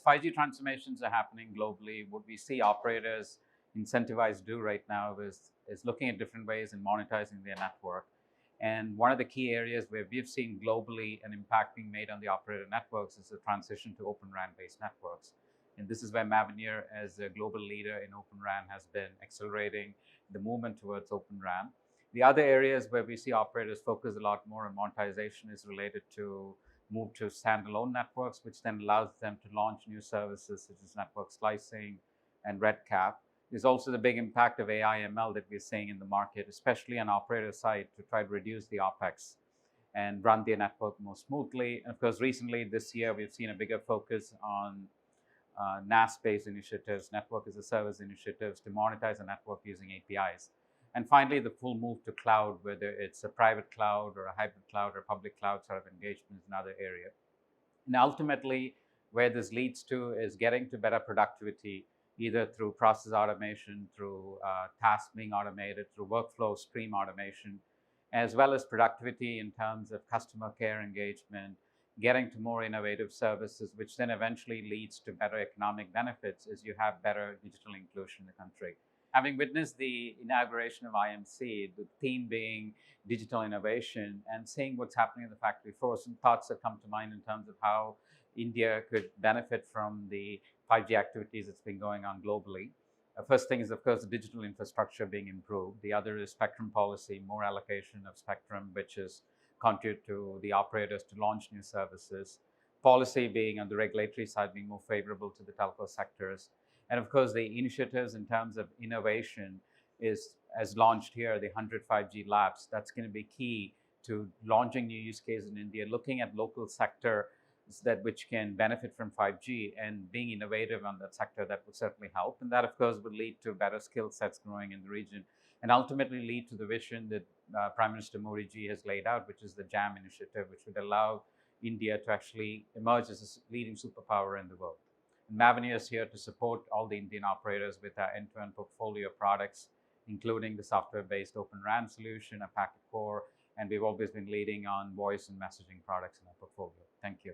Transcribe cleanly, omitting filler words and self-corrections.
5G transformations are happening globally, what we see operators incentivized to do right now is looking at different ways in monetizing their network. And one of the key areas where we've seen globally an impact being made on the operator networks is the transition to Open RAN-based networks. And this is where Mavenir, as a global leader in Open RAN, has been accelerating the movement towards Open RAN. The other areas where we see operators focus a lot more on monetization is related to move to standalone networks, which then allows them to launch new services such as network slicing and RedCap. There's also the big impact of AI ML that we're seeing in the market, especially on operator side, to try to reduce the OpEx and run their network more smoothly. And of course, recently this year, we've seen a bigger focus on NAS-based initiatives, network as a service initiatives, to monetize a network using APIs. And finally, the full move to cloud, whether it's a private cloud or a hybrid cloud or public cloud sort of engagement, is another area. And ultimately, where this leads to is getting to better productivity, either through process automation, through tasks being automated, through workflow stream automation, as well as productivity in terms of customer care engagement, getting to more innovative services, which then eventually leads to better economic benefits as you have better digital inclusion in the country. Having witnessed the inauguration of IMC, the theme being digital innovation, and seeing what's happening in the factory floor, some thoughts that come to mind in terms of how India could benefit from the 5G activities that's been going on globally. The first thing is, of course, the digital infrastructure being improved. The other is spectrum policy, more allocation of spectrum, which is contribute to the operators to launch new services. Policy being on the regulatory side, being more favorable to the telco sectors. And of course, the initiatives in terms of innovation is, as launched here, the 100 5G labs. That's going to be key to launching new use cases in India, looking at local sector that which can benefit from 5G and being innovative on that sector. That would certainly help. And that, of course, would lead to better skill sets growing in the region and ultimately lead to the vision that Prime Minister Modi ji has laid out, which is the JAM initiative, which would allow India to actually emerge as a leading superpower in the world. And Mavenir is here to support all the Indian operators with our end-to-end portfolio of products, including the software-based Open RAN solution, a packet core, and we've always been leading on voice and messaging products in our portfolio. Thank you.